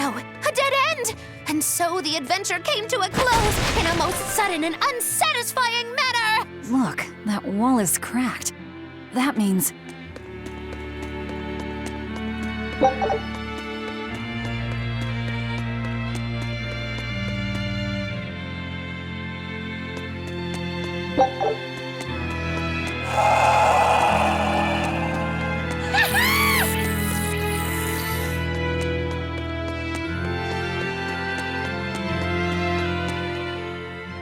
no, a dead end! And so the adventure came to a close in a most sudden and unsatisfying manner! Look, that wall is cracked. That means...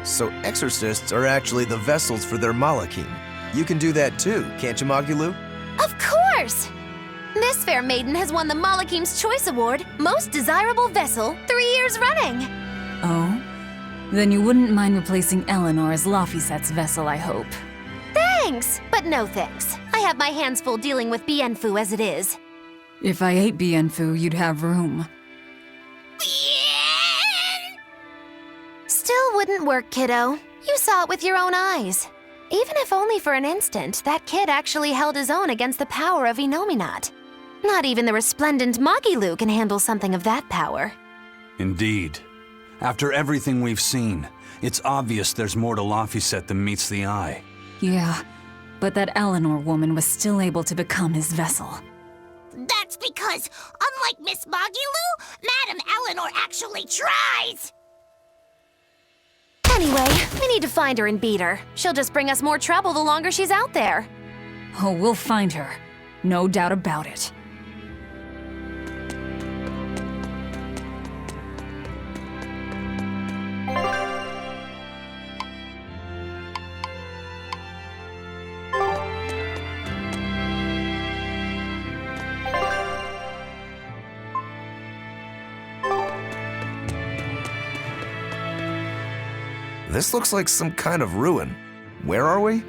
So exorcists are actually the vessels for their Malachim. You can do that too, can't you, Magulu? Of course! This fair maiden has won the Malachim's Choice Award, Most Desirable Vessel, 3 years running. Oh? Then you wouldn't mind replacing Eleanor as Laphicet's vessel, I hope. Thanks, but no thanks. I have my hands full dealing with Bienfu as it is. If I ate Bienfu, you'd have room. Still wouldn't work, kiddo. You saw it with your own eyes. Even if only for an instant, that kid actually held his own against the power of Inominat. Not even the resplendent Magilu can handle something of that power. Indeed. After everything we've seen, it's obvious there's more to Laphicet than meets the eye. Yeah, but that Eleanor woman was still able to become his vessel. That's because, unlike Miss Magilu, Madame Eleanor actually tries! Anyway, we need to find her and beat her. She'll just bring us more trouble the longer she's out there. Oh, we'll find her. No doubt about it. This looks like some kind of ruin. Where are we?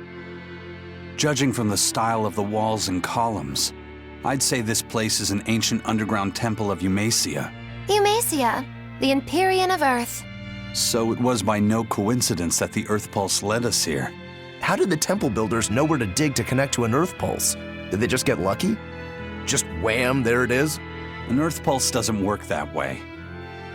Judging from the style of the walls and columns, I'd say this place is an ancient underground temple of Eumacia. Eumacia, the Empyrean of Earth. So it was by no coincidence that the Earth Pulse led us here. How did the temple builders know where to dig to connect to an Earth Pulse? Did they just get lucky? Just wham, there it is? An Earth Pulse doesn't work that way.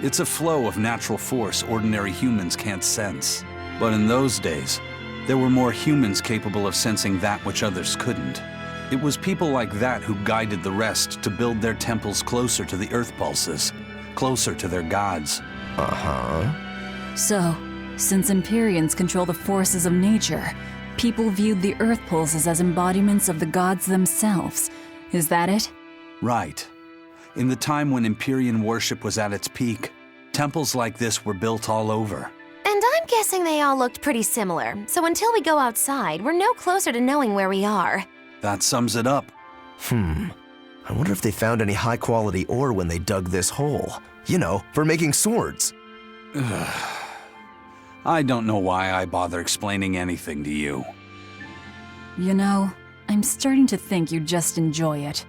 It's a flow of natural force ordinary humans can't sense. But in those days, there were more humans capable of sensing that which others couldn't. It was people like that who guided the rest to build their temples closer to the Earth Pulses, closer to their gods. Uh-huh. So, since Empyreans control the forces of nature, people viewed the Earth Pulses as embodiments of the gods themselves. Is that it? Right. In the time when Empyrean worship was at its peak, temples like this were built all over. And I'm guessing they all looked pretty similar, so until we go outside, we're no closer to knowing where we are. That sums it up. I wonder if they found any high-quality ore when they dug this hole. You know, for making swords. I don't know why I bother explaining anything to you. You know, I'm starting to think you just enjoy it.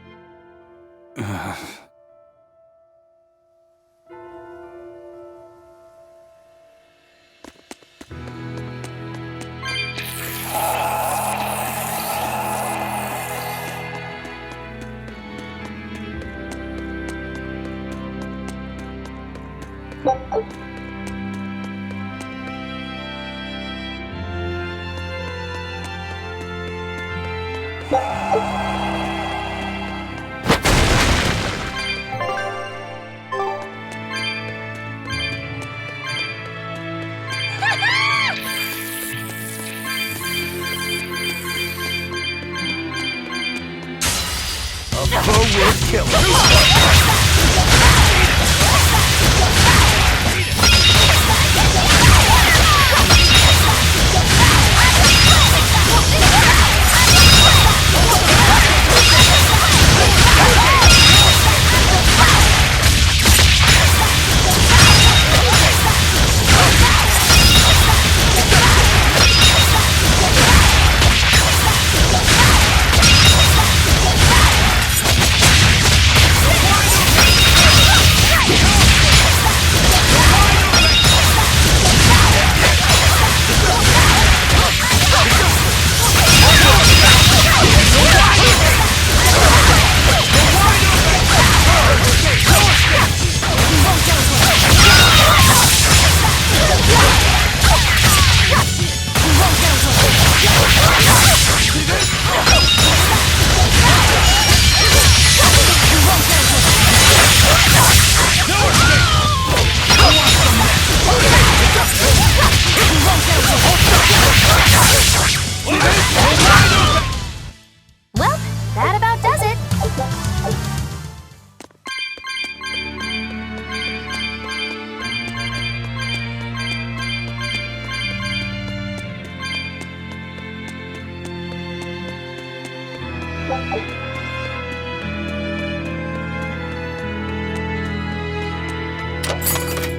A foe will kill.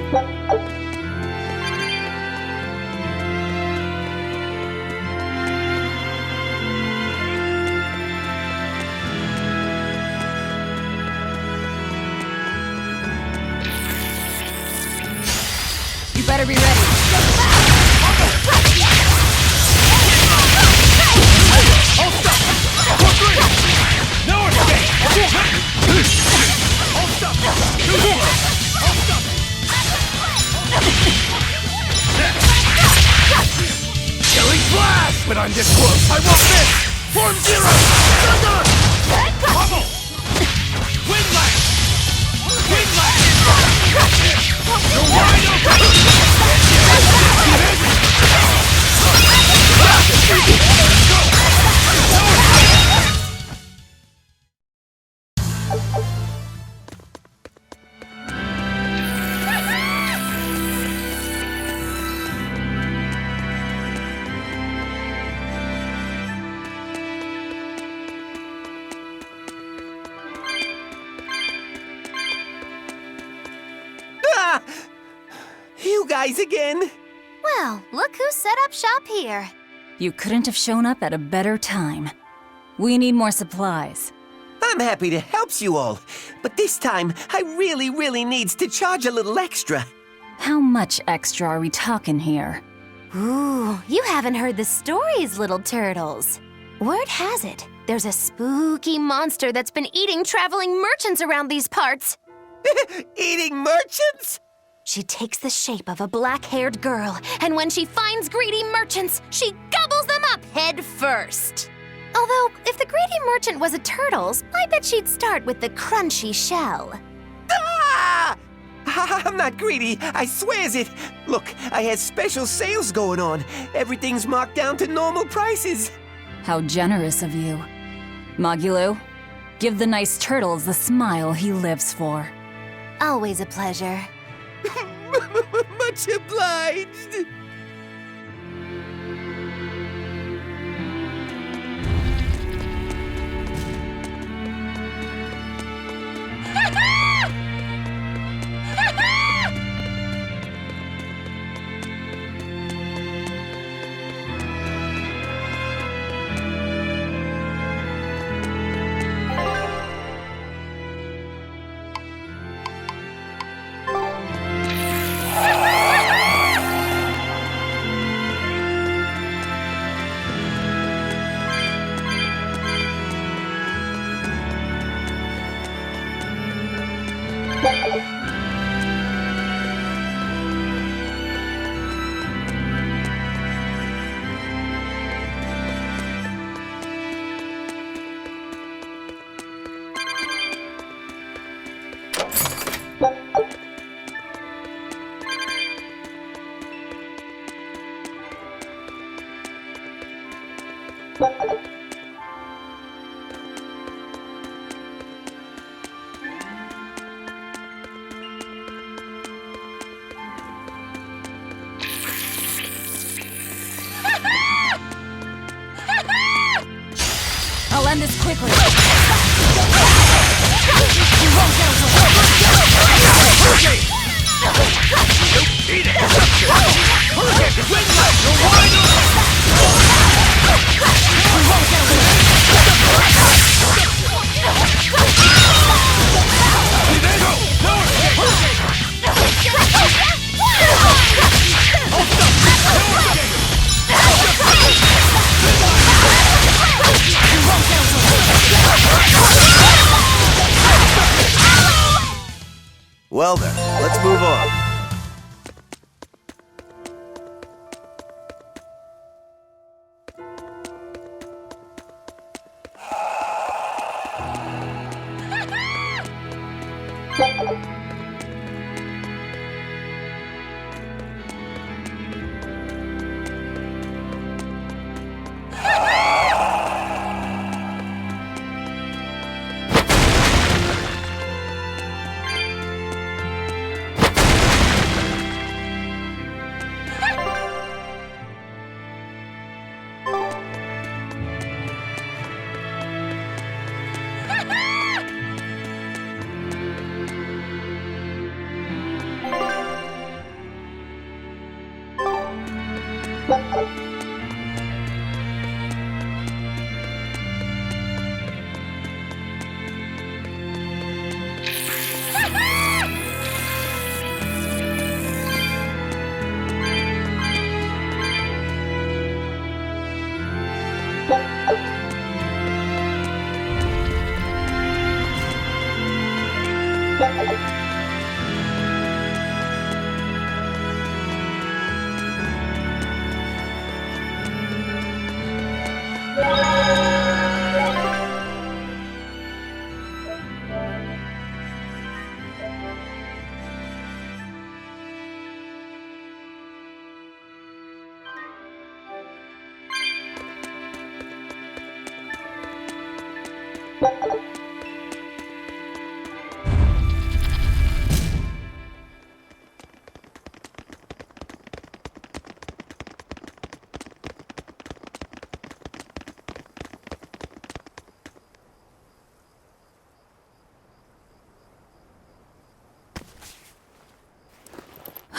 You better be ready. Killing flash! When I'm this close, I won't miss! Form zero! Thunder! Bubble! Wind lash! Wind lash! You're wide open! Ah! You guys again? Well, look who set up shop here. You couldn't have shown up at a better time. We need more supplies. I'm happy to help you all, but this time I really needs to charge a little extra. How much extra are we talking here? Ooh, you haven't heard the stories, little turtles. Word has it, there's a spooky monster that's been eating traveling merchants around these parts. Eating merchants? She takes the shape of a black-haired girl, and when she finds greedy merchants, she gobbles them up head first. Although, if the greedy merchant was a turtle's, I bet she'd start with the crunchy shell. Ah! I'm not greedy, I swears it. Look, I had special sales going on. Everything's marked down to normal prices. How generous of you. Magulu, give the nice turtles the smile he lives for. Always a pleasure. Much obliged. I'll end this quickly. Well then, let's move on.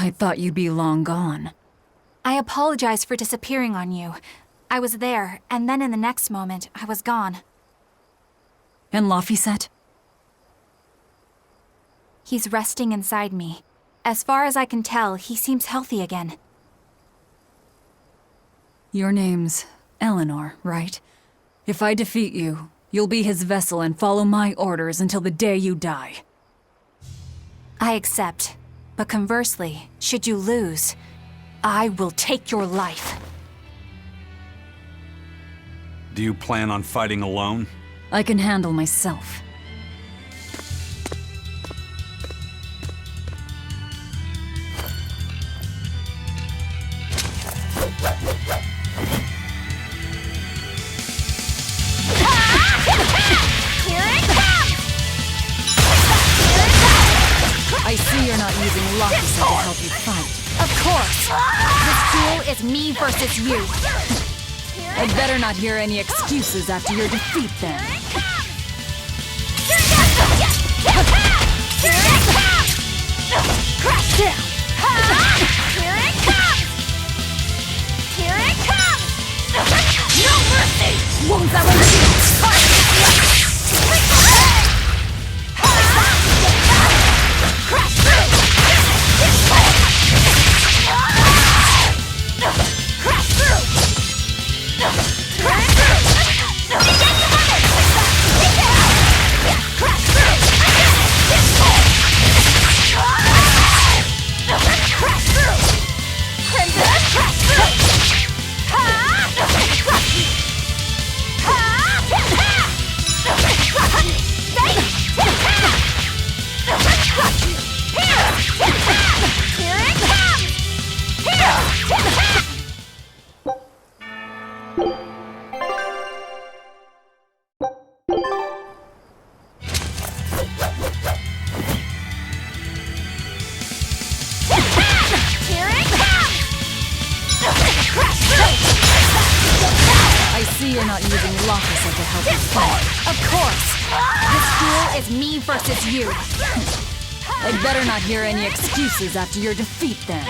I thought you'd be long gone. I apologize for disappearing on you. I was there, and then in the next moment, I was gone. And Laphicet? He's resting inside me. As far as I can tell, he seems healthy again. Your name's Eleanor, right? If I defeat you, you'll be his vessel and follow my orders until the day you die. I accept. But conversely, should you lose, I will take your life. Do you plan on fighting alone? I can handle myself. I see you're not using Laphicet to help you fight. Of course! This duel is me versus you. I'd better not hear any excuses after your defeat, then. Crash down! Here it comes! Here it comes! No mercy! Wounds that will crash through! Crash through! Crash through! Crash through! Crash through! Crimson! Crash through! Here it comes! I see you're not using Laphicet to help you fight. Of course! This duel is me versus you. I'd better not hear any excuses after your defeat, then.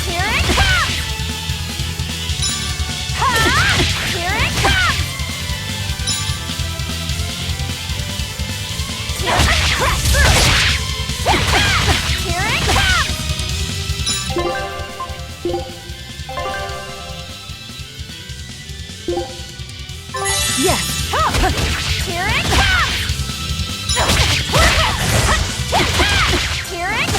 Here it comes! Here it comes! Crash through! Here it comes! Yes! Here it comes! Here it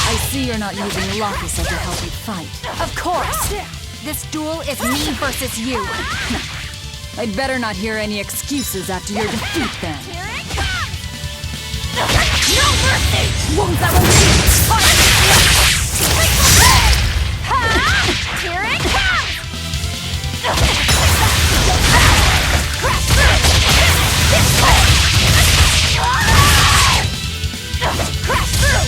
I see you're not using Laphicet to help you fight. Of course! This duel is me versus you. I'd better not hear any excuses after your defeat, then. Here it comes! No mercy! Wounds that will Here it comes! Crash through! Crash through!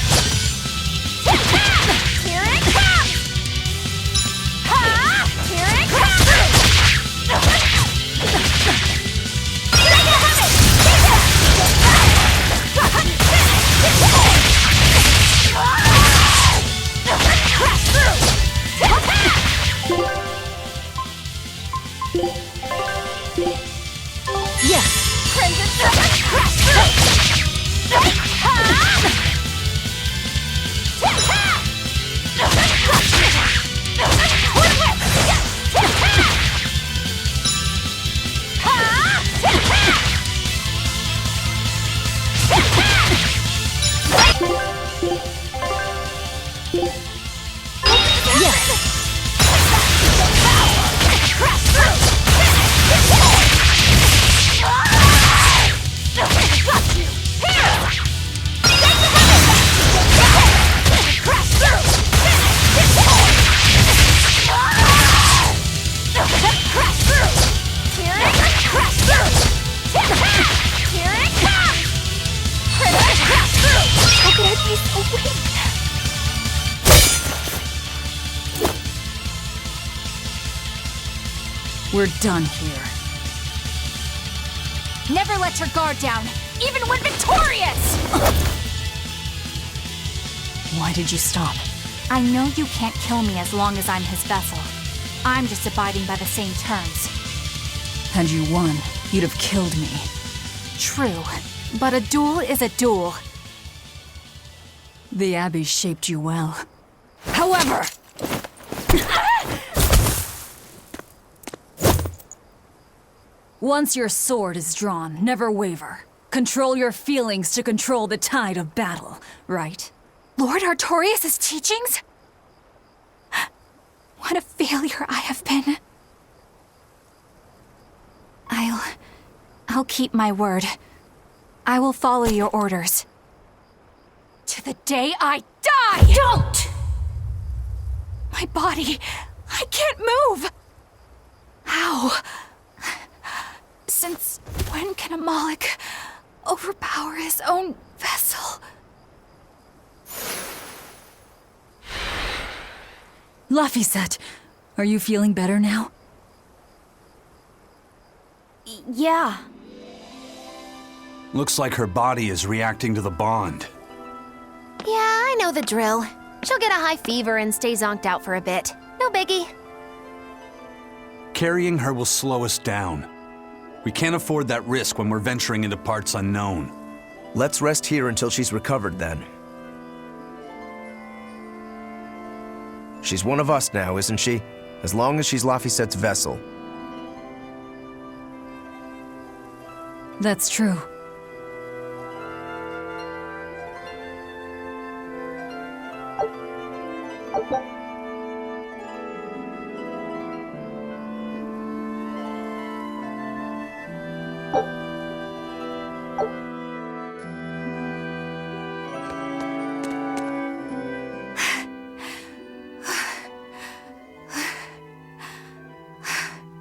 We're done here. Never let your guard down, even when victorious! Why did you stop? I know you can't kill me as long as I'm his vessel. I'm just abiding by the same terms. Had you won, you'd have killed me. True, but a duel is a duel. The Abbey shaped you well. However! Once your sword is drawn, never waver. Control your feelings to control the tide of battle, right? Lord Artorias' teachings? What a failure I have been. I'll keep my word. I will follow your orders. To the day I die! Don't! My body, I can't move! How? Since when can a Moloch overpower his own vessel? Laphicet, are you feeling better now? Yeah. Looks like her body is reacting to the bond. Yeah, I know the drill. She'll get a high fever and stay zonked out for a bit. No biggie. Carrying her will slow us down. We can't afford that risk when we're venturing into parts unknown. Let's rest here until she's recovered then. She's one of us now, isn't she? As long as she's Laphicet's vessel. That's true.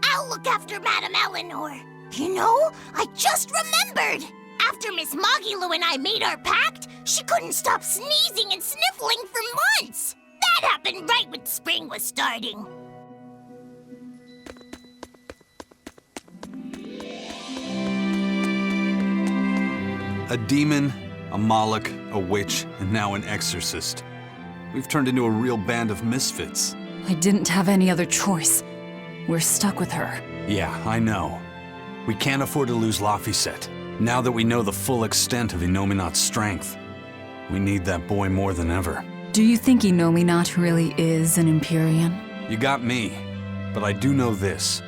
I'll look after Madame Eleanor. You know, I just remembered. After Miss Magilu and I made our pact, she couldn't stop sneezing and sniffling for months. That happened right when spring was starting. A demon, a Moloch, a witch, and now an exorcist. We've turned into a real band of misfits. I didn't have any other choice. We're stuck with her. Yeah, I know. We can't afford to lose Laphicet. Now that we know the full extent of Innominat's strength, we need that boy more than ever. Do you think Innominat really is an Empyrean? You got me, but I do know this.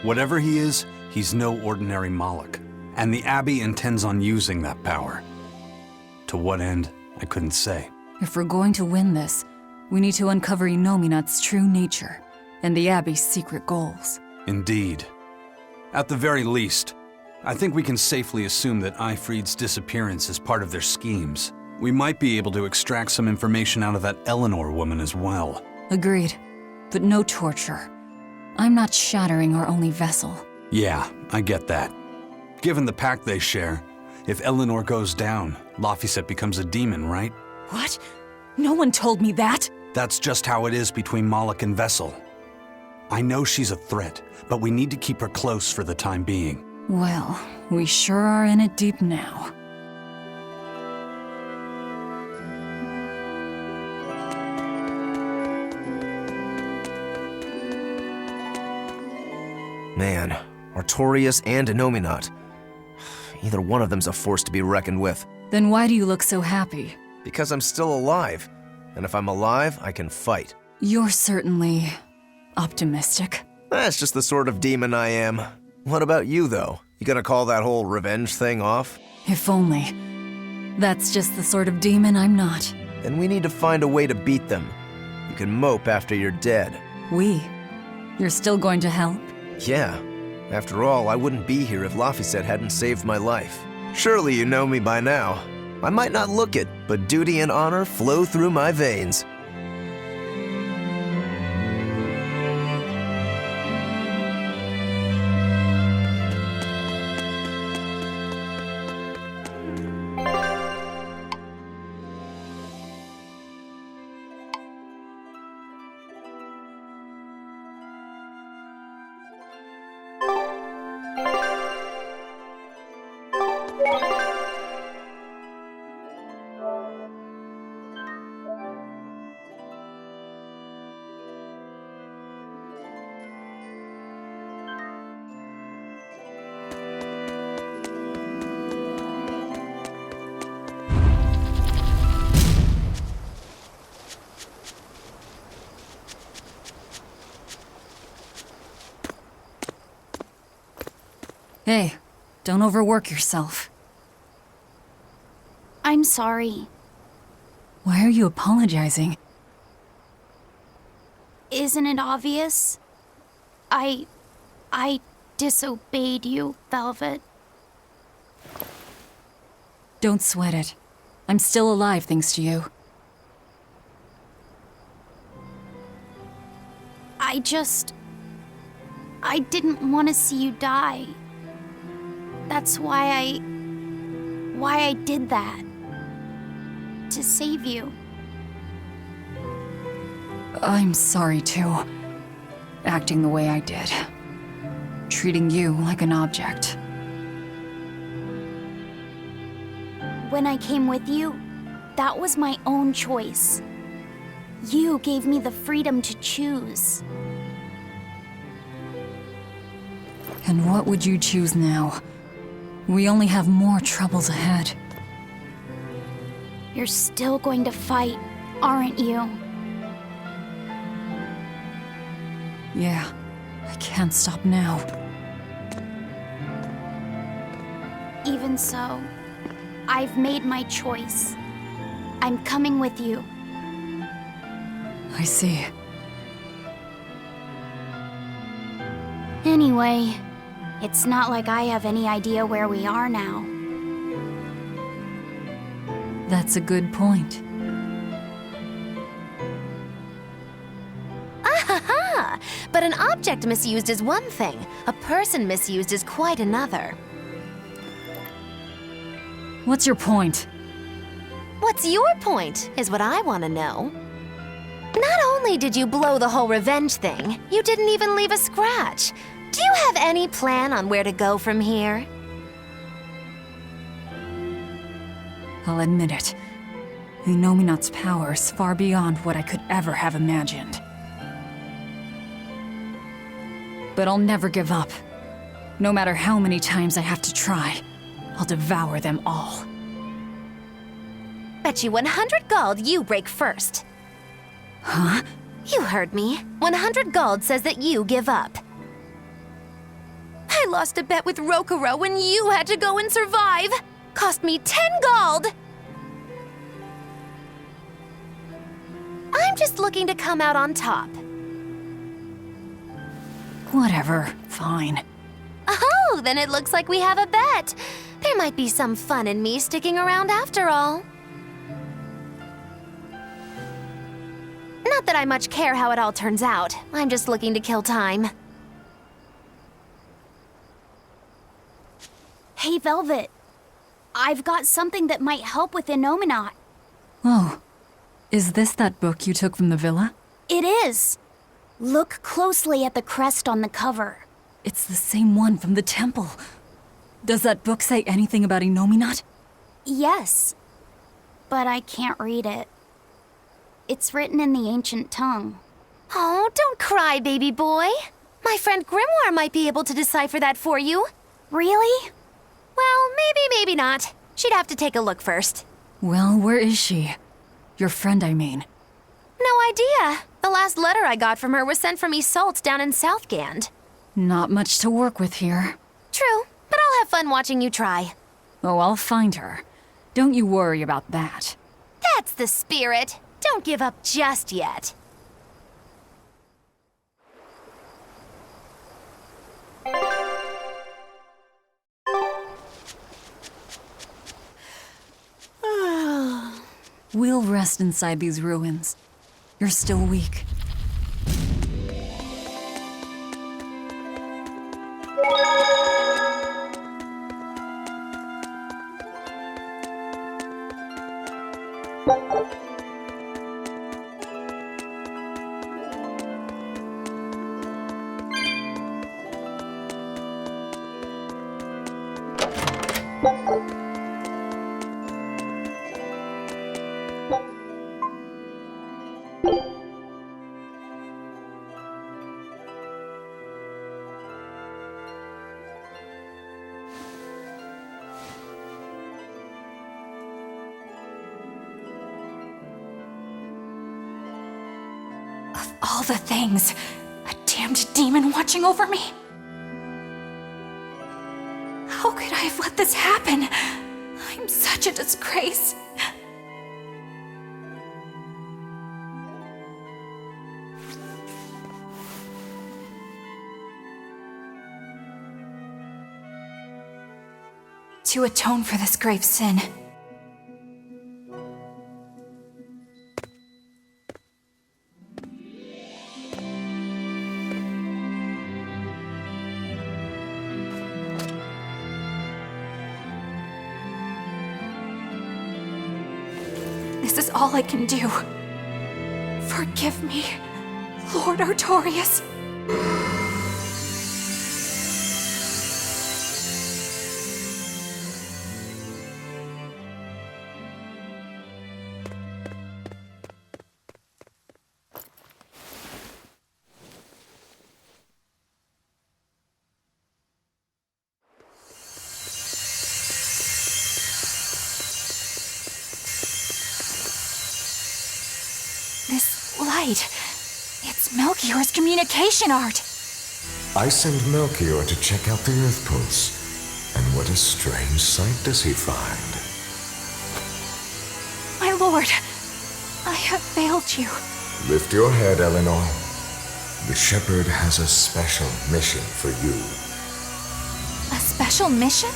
Whatever he is, he's no ordinary Moloch, and the Abbey intends on using that power. To what end, I couldn't say. If we're going to win this, we need to uncover Innominat's true nature and the Abbey's secret goals. Indeed. At the very least, I think we can safely assume that Ifrid's disappearance is part of their schemes. We might be able to extract some information out of that Eleanor woman as well. Agreed, but no torture. I'm not shattering our only vessel. Yeah, I get that. Given the pact they share, if Eleanor goes down, Laphicet becomes a demon, right? What? No one told me that! That's just how it is between Moloch and Vessel. I know she's a threat, but we need to keep her close for the time being. Well, we sure are in it deep now. Man, Artorias and Innominat. Either one of them's a force to be reckoned with. Then why do you look so happy? Because I'm still alive. And if I'm alive, I can fight. You're certainly optimistic. That's just the sort of demon I am. What about you, though? You gonna call that whole revenge thing off? If only. That's just the sort of demon I'm not. then we need to find a way to beat them. You can mope after you're dead. We? You're still going to help? Yeah. After all, I wouldn't be here if Laphicet hadn't saved my life. Surely you know me by now. I might not look it, but duty and honor flow through my veins. Hey, don't overwork yourself. I'm sorry. Why are you apologizing? Isn't it obvious? I disobeyed you, Velvet. Don't sweat it. I'm still alive thanks to you. I didn't want to see you die. That's why I did that. To save you. I'm sorry too. Acting the way I did. Treating you like an object. When I came with you, that was my own choice. You gave me the freedom to choose. And what would you choose now? We only have more troubles ahead. You're still going to fight, aren't you? Yeah, I can't stop now. Even so, I've made my choice. I'm coming with you. I see. Anyway, it's not like I have any idea where we are now. That's a good point. Ahaha! But an object misused is one thing. A person misused is quite another. What's your point? What's your point, is what I want to know. Not only did you blow the whole revenge thing, you didn't even leave a scratch. Do you have any plan on where to go from here? I'll admit it. Inominat's power is far beyond what I could ever have imagined. But I'll never give up. No matter how many times I have to try, I'll devour them all. Bet you 100 gold you break first. Huh? You heard me. 100 gold says that you give up. I lost a bet with Rokuro when you had to go and survive. Cost me 10 gold. I'm just looking to come out on top. Whatever, fine. Oh, then it looks like we have a bet. There might be some fun in me sticking around after all. Not that I much care how it all turns out. I'm just looking to kill time. Hey, Velvet. I've got something that might help with Inominat. Oh, is this that book you took from the villa? It is. Look closely at the crest on the cover. It's the same one from the temple. Does that book say anything about Inominat? Yes, but I can't read it. It's written in the ancient tongue. Oh, don't cry, baby boy. My friend Grimoire might be able to decipher that for you. Really? Well, maybe not. She'd have to take a look first. Well, where is she? Your friend, I mean. No idea. The last letter I got from her was sent from Isolde down in Southgand. Not much to work with here. True, but I'll have fun watching you try. Oh, I'll find her. Don't you worry about that. That's the spirit. Don't give up just yet. We'll rest inside these ruins. You're still weak. All the things. A damned demon watching over me. How could I have let this happen? I'm such a disgrace. To atone for this grave sin, this is all I can do. Forgive me, Lord Artorias. This light, it's Melchior's communication art. I send Melchior to check out the Earth Pulse. And what a strange sight does he find? My lord, I have failed you. Lift your head, Eleanor. The Shepherd has a special mission for you. A special mission?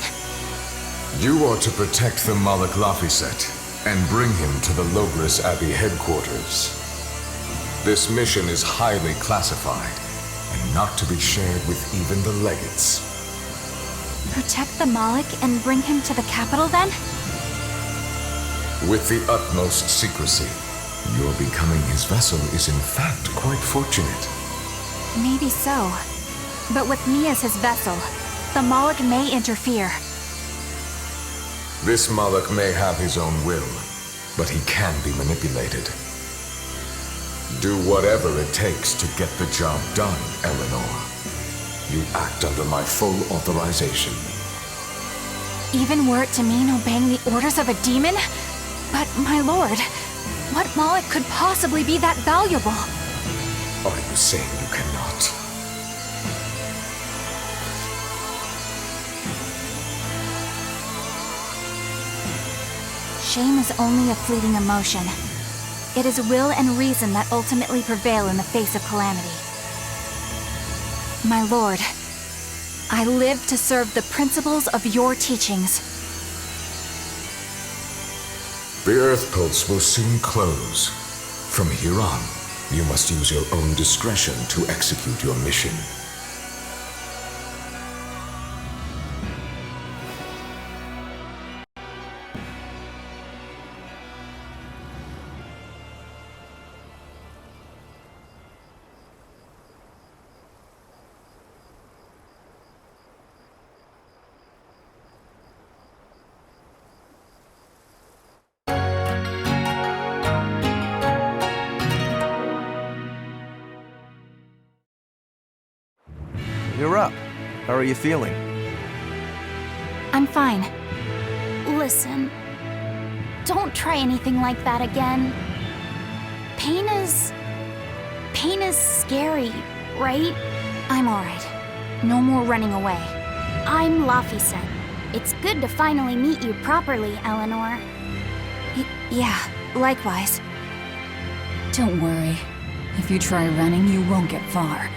You are to protect the Malak Laphicet and bring him to the Logris Abbey headquarters. This mission is highly classified and not to be shared with even the legates. Protect the Malak and bring him to the capital then? With the utmost secrecy. Your becoming his vessel is in fact quite fortunate. Maybe so. But with me as his vessel, the Malak may interfere. This Malak may have his own will, but he can be manipulated. Do whatever it takes to get the job done, Eleanor. You act under my full authorization. Even were it to mean obeying the orders of a demon? But, my lord, what Malak could possibly be that valuable? Are you saying you cannot? Shame is only a fleeting emotion. It is will and reason that ultimately prevail in the face of calamity. My lord, I live to serve the principles of your teachings. The Earth Pulse will soon close. From here on, you must use your own discretion to execute your mission. You're up. How are you feeling? I'm fine. Listen, don't try anything like that again. Pain is scary, right? I'm alright. No more running away. I'm Laphicet. It's good to finally meet you properly, Eleanor. Yeah, likewise. Don't worry. If you try running, you won't get far.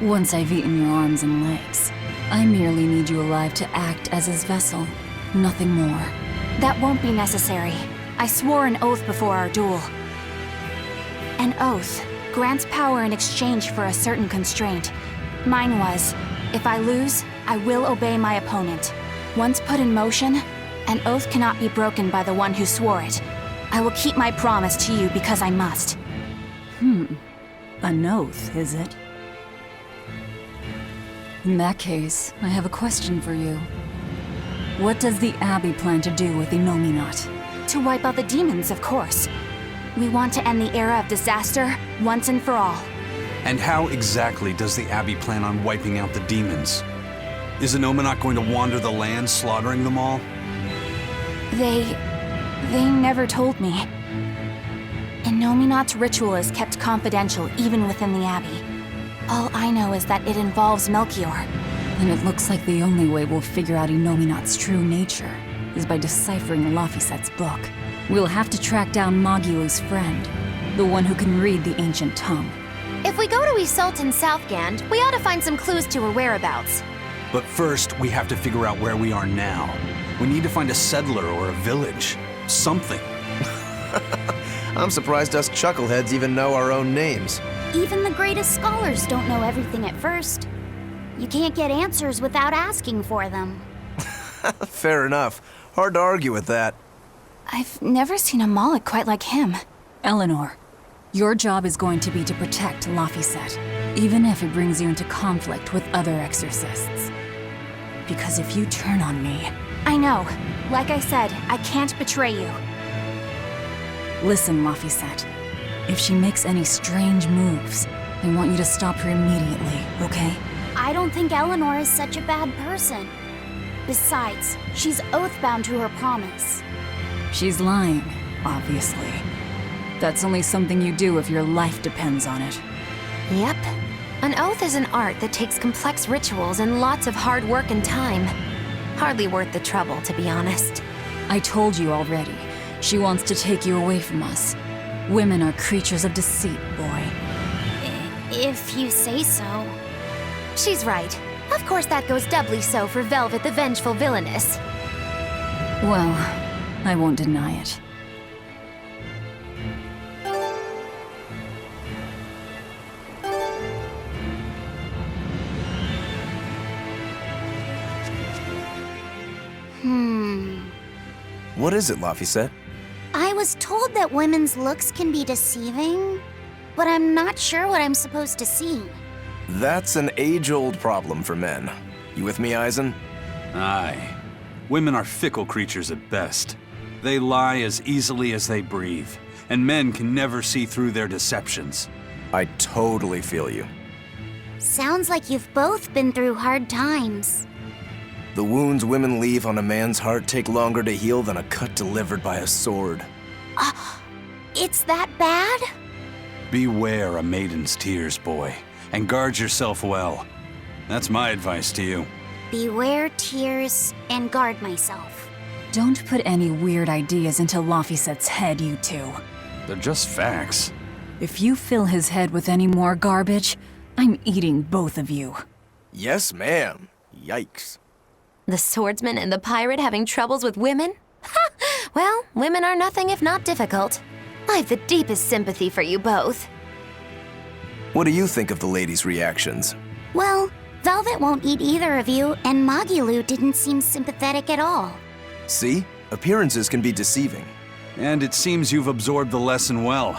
Once I've eaten your arms and legs, I merely need you alive to act as his vessel. Nothing more. That won't be necessary. I swore an oath before our duel. An oath grants power in exchange for a certain constraint. Mine was, if I lose, I will obey my opponent. Once put in motion, an oath cannot be broken by the one who swore it. I will keep my promise to you because I must. An oath, is it? In that case, I have a question for you. What does the Abbey plan to do with Innominat? To wipe out the demons, of course. We want to end the era of disaster once and for all. And how exactly does the Abbey plan on wiping out the demons? Is Innominat going to wander the land, slaughtering them all? They never told me. Innominat's ritual is kept confidential even within the Abbey. All I know is that it involves Melchior. And it looks like the only way we'll figure out Innominat's true nature is by deciphering Laphicet's book. We'll have to track down Magilu's friend, the one who can read the ancient tongue. If we go to Isolt in Southgand, we ought to find some clues to her whereabouts. But first, we have to figure out where we are now. We need to find a settler or a village. Something. I'm surprised us chuckleheads even know our own names. Even the greatest scholars don't know everything at first. You can't get answers without asking for them. Fair enough. Hard to argue with that. I've never seen a Moloch quite like him. Eleanor, your job is going to be to protect Laphicet, even if it brings you into conflict with other exorcists. Because if you turn on me... I know. Like I said, I can't betray you. Listen, Laphicet. If she makes any strange moves, I want you to stop her immediately, okay? I don't think Eleanor is such a bad person. Besides, she's oath-bound to her promise. She's lying, obviously. That's only something you do if your life depends on it. Yep. An oath is an art that takes complex rituals and lots of hard work and time. Hardly worth the trouble, to be honest. I told you already. She wants to take you away from us. Women are creatures of deceit, boy. If you say so. She's right. Of course that goes doubly so for Velvet the Vengeful Villainess. Well, I won't deny it. What is it, Laphicet? I was told that women's looks can be deceiving, but I'm not sure what I'm supposed to see. That's an age-old problem for men. You with me, Eisen? Aye. Women are fickle creatures at best. They lie as easily as they breathe, and men can never see through their deceptions. I totally feel you. Sounds like you've both been through hard times. The wounds women leave on a man's heart take longer to heal than a cut delivered by a sword. It's that bad? Beware a maiden's tears, boy, and guard yourself well. That's my advice to you. Beware tears and guard myself. Don't put any weird ideas into Laphicet's head, you two. They're just facts. If you fill his head with any more garbage, I'm eating both of you. Yes, ma'am. Yikes. The swordsman and the pirate having troubles with women? Ha! Well, women are nothing if not difficult. I've the deepest sympathy for you both. What do you think of the ladies' reactions? Well, Velvet won't eat either of you, and Magilu didn't seem sympathetic at all. See? Appearances can be deceiving. And it seems you've absorbed the lesson well.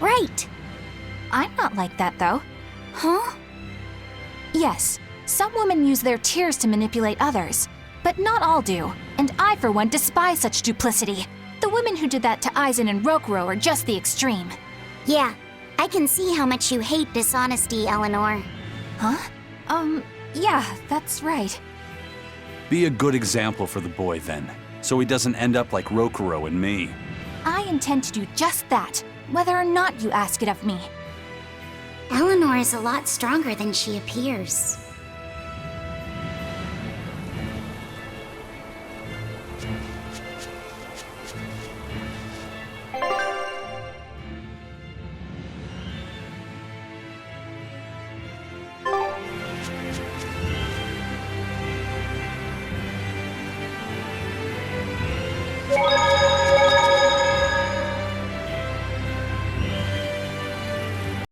Right. I'm not like that, though. Huh? Yes, some women use their tears to manipulate others, but not all do, and I, for one, despise such duplicity. The women who did that to Eisen and Rokuro are just the extreme. Yeah, I can see how much you hate dishonesty, Eleanor. Huh? Yeah, that's right. Be a good example for the boy, then, so he doesn't end up like Rokuro and me. I intend to do just that, whether or not you ask it of me. Eleanor is a lot stronger than she appears.